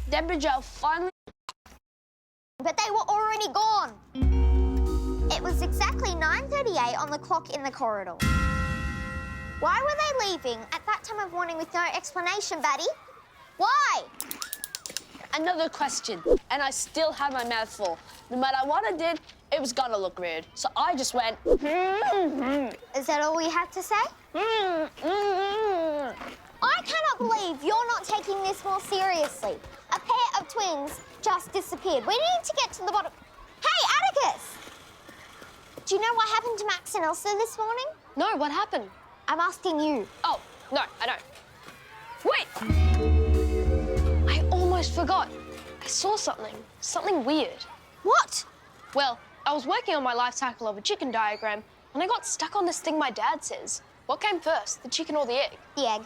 Deborah Jo finally... But they were already gone. It was exactly 9:38 on the clock in the corridor. Why were they leaving at that time of morning with no explanation, Batty? Why? Another question, and I still had my mouth full. No matter what I did, it was gonna look rude. So I just went... Is that all you had to say? I cannot believe you're not taking this more seriously. A pair of twins just disappeared. We need to get to the bottom... Hey, Atticus! Do you know what happened to Max and Elsa this morning? No, what happened? I'm asking you. Oh, no, I don't. Wait! I almost forgot. I saw something weird. What? Well, I was working on my life cycle of a chicken diagram, and I got stuck on this thing my dad says. What came first, the chicken or the egg? The egg.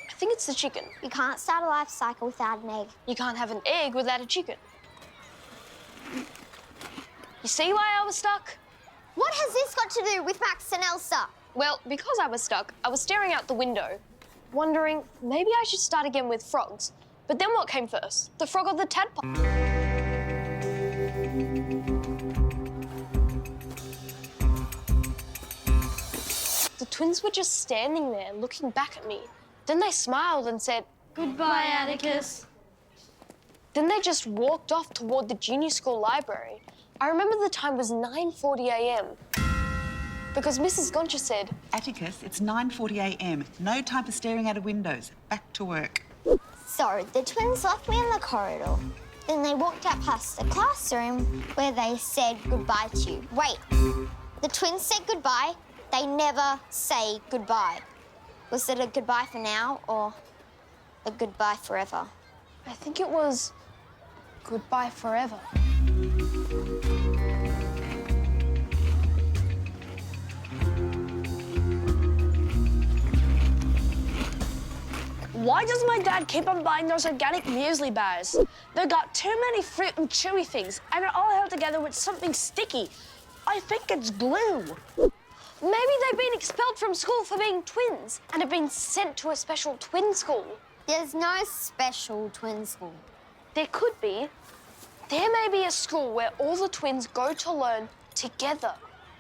I think it's the chicken. You can't start a life cycle without an egg. You can't have an egg without a chicken. You see why I was stuck? What has this got to do with Max and Elsa? Well, because I was stuck, I was staring out the window, wondering maybe I should start again with frogs. But then what came first, the frog or the tadpole? The twins were just standing there looking back at me. Then they smiled and said, Goodbye, Atticus. Then they just walked off toward the junior school library. I remember the time was 9:40 a.m. because Mrs. Goncha said, Atticus, it's 9:40 a.m. No time for staring out of windows. Back to work. So, the twins left me in the corridor. Then they walked out past the classroom where they said goodbye to you. Wait, the twins said goodbye. They never say goodbye. Was it a goodbye for now or a goodbye forever? I think it was goodbye forever. Why does my dad keep on buying those organic muesli bars? They've got too many fruit and chewy things, and they're all held together with something sticky. I think it's glue. Maybe they've been expelled from school for being twins and have been sent to a special twin school. There's no special twin school. There could be. There may be a school where all the twins go to learn together.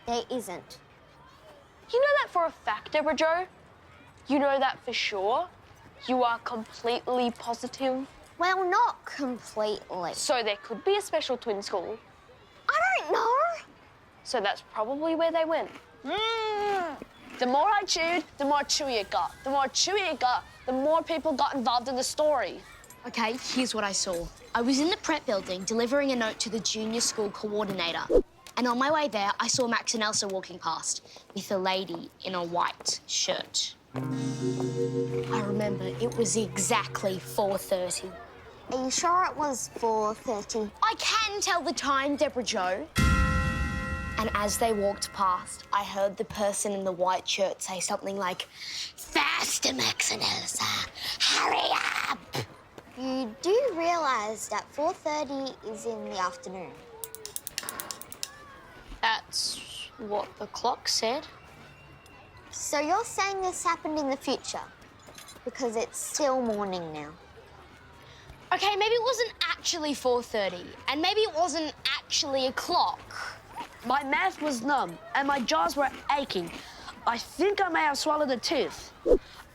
There isn't. You know that for a fact, Deborah Jo? You know that for sure? You are completely positive? Well, not completely. So there could be a special twin school. I don't know. So that's probably where they went. The more I chewed, the more chewy it got. The more chewy it got, the more people got involved in the story. Okay, here's what I saw. I was in the prep building delivering a note to the junior school coordinator. And on my way there, I saw Max and Elsa walking past with a lady in a white shirt. I remember it was exactly 4:30. Are you sure it was 4:30? I can tell the time, Deborah Jo. And as they walked past, I heard the person in the white shirt say something like, "Faster, Max and Elsa, hurry up!" You do realise that 4:30 is in the afternoon? That's what the clock said. So you're saying this happened in the future? Because it's still morning now. Okay, maybe it wasn't actually 4:30, and maybe it wasn't actually a clock. My mouth was numb and my jaws were aching. I think I may have swallowed a tooth.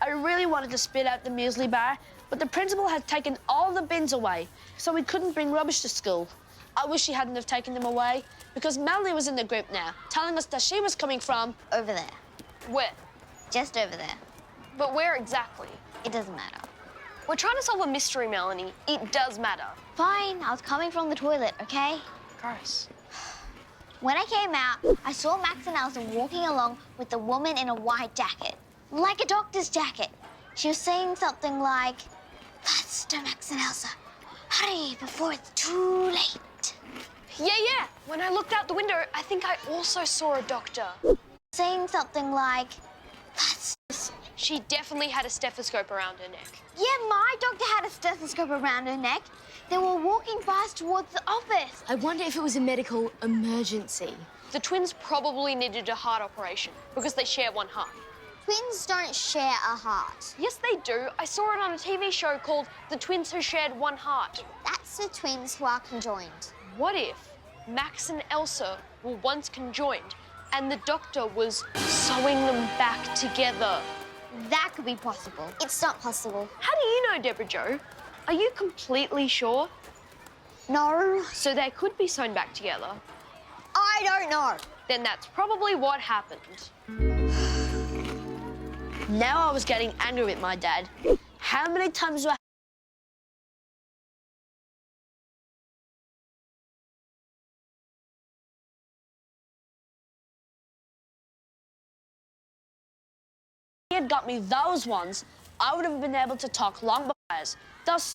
I really wanted to spit out the muesli bar, but the principal had taken all the bins away, so we couldn't bring rubbish to school. I wish she hadn't have taken them away, because Melanie was in the group now, telling us that she was coming from... Over there. Where? Just over there. But where exactly? It doesn't matter. We're trying to solve a mystery, Melanie. It does matter. Fine, I was coming from the toilet, okay? Gross. When I came out, I saw Max and Elsa walking along with a woman in a white jacket. Like a doctor's jacket. She was saying something like, "Faster, Max and Elsa. Hurry before it's too late." Yeah. When I looked out the window, I think I also saw a doctor. Saying something like, "Faster." She definitely had a stethoscope around her neck. Yeah, my doctor had a stethoscope around her neck. They were walking fast towards the office. I wonder if it was a medical emergency. The twins probably needed a heart operation because they share one heart. Twins don't share a heart. Yes, they do. I saw it on a TV show called The Twins Who Shared One Heart. That Max the twins who are conjoined? What if Max and Elsa were once conjoined and the doctor was sewing them back together? That could be possible. It's not possible. How do you know, Deborah Jo? Are you completely sure? No, So they could be sewn back together. I don't know. Then that's probably what happened. Now I was getting angry with my dad. How many times do I... If he had got me those ones, I would have been able to talk long before. Thus,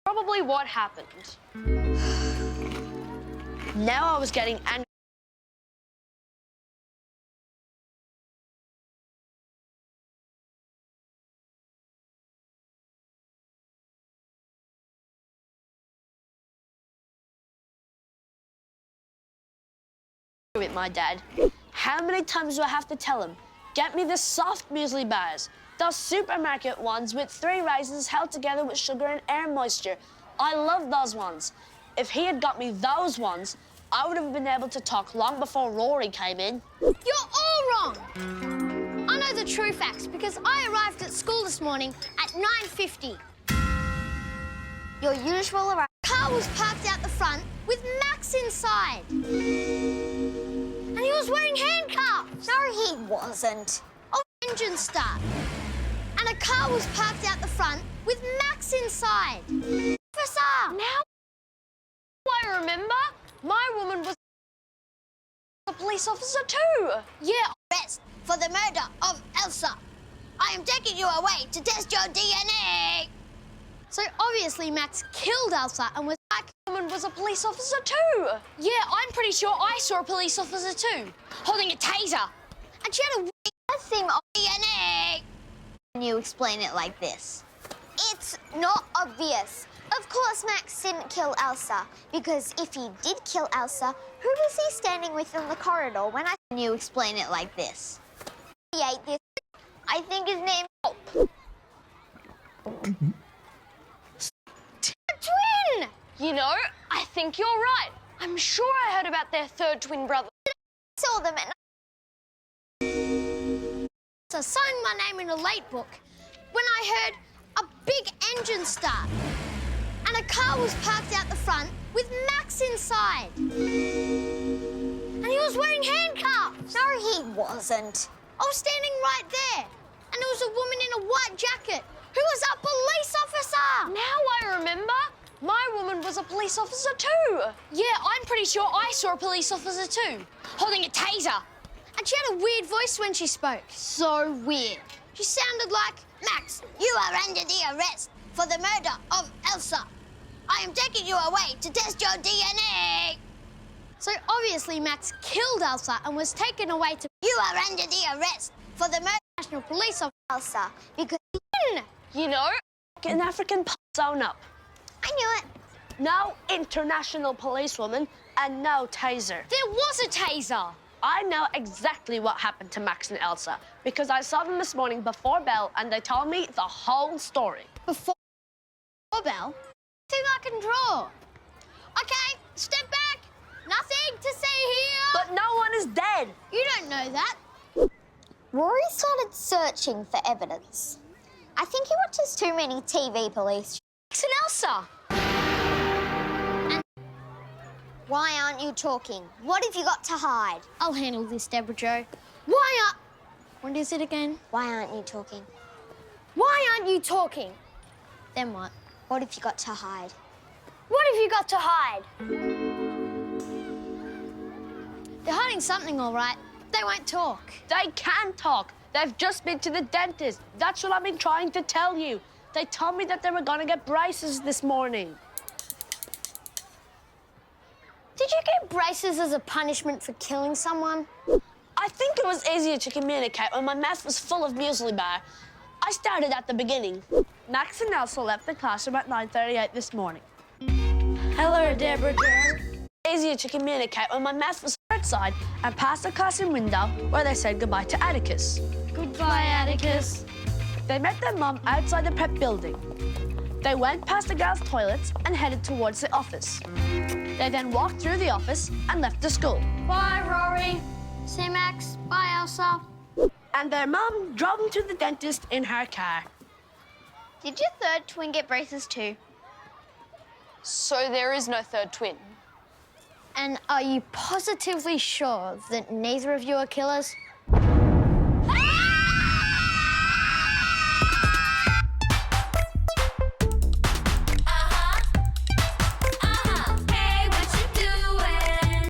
Probably what happened. now I was getting angry. With my dad. How many times do I have to tell him? Get me the soft muesli bars. Those supermarket ones with 3 raisins held together with sugar and air moisture. I love those ones. If he had got me those ones, I would have been able to talk long before Rory came in. You're all wrong. I know the true facts because I arrived at school this morning at 9:50. Your usual arrival. Car was parked out the front with Max inside. And he was wearing handcuffs. No, he wasn't. Oh, engine start. And a car was parked out the front with Max inside. Officer! Now I remember, my woman was a police officer too. Yeah, arrest for the murder of Elsa. I am taking you away to test your DNA. So obviously Max killed Elsa and was like, Woman was a police officer too. yeah, I'm pretty sure I saw a police officer too, holding a taser. And she had a weird thing of DNA. Can you explain it like this? It's not obvious. Of course Max didn't kill Elsa, because if he did kill Elsa, who was he standing with in the corridor when I... Can you explain it like this? He ate this... I think his name... Twin! You know, I think you're right. I'm sure I heard about their third twin brother. Saw them at... So I signed my name in a late book when I heard a big engine start. And a car was parked out the front with Max inside. And he was wearing handcuffs. No, he wasn't. I was standing right there. And there was a woman in a white jacket who was a police officer. Now I remember, my woman was a police officer too. Yeah, I'm pretty sure I saw a police officer too, holding a taser. And she had a weird voice when she spoke. So weird. She sounded like, Max, you are under the arrest for the murder of Elsa. I am taking you away to test your DNA. so obviously Max killed Elsa and was taken away to You are under the arrest for the murder of National Police Officer. Elsa, because... You know, An African zone up. I knew it. No international policewoman and no taser. There was a taser. I know exactly what happened to Max and Elsa because I saw them this morning before bell and they told me the whole story. Before Bell, I think I can draw. Okay, step back. Nothing to see here. But no one is dead. You don't know that. Rory started searching for evidence. I think he watches too many TV police. Max and Elsa. Why aren't you talking? What have you got to hide? I'll handle this, Deborah Jo. What is it again? Why aren't you talking? Why aren't you talking? Then what? What have you got to hide? What have you got to hide? They're hiding something, all right. They won't talk. They can talk. They've just been to the dentist. That's what I've been trying to tell you. They told me that they were going to get braces this morning. Did you get braces as a punishment for killing someone? I think it was easier to communicate when my mouth was full of muesli bar. I started at the beginning. Max and Elsa left the classroom at 9:38 this morning. Hello, Deborah Jo. Easier to communicate when my mouth was... outside and past the classroom window where they said goodbye to Atticus. Goodbye, Atticus. They met their mum outside the prep building. They went past the girls' toilets and headed towards the office. They then walked through the office and left the school. Bye, Rory. See Max. Bye, Elsa. And their mum drove them to the dentist in her car. Did your third twin get braces too? So there is no third twin. And are you positively sure that neither of you are killers? Ah!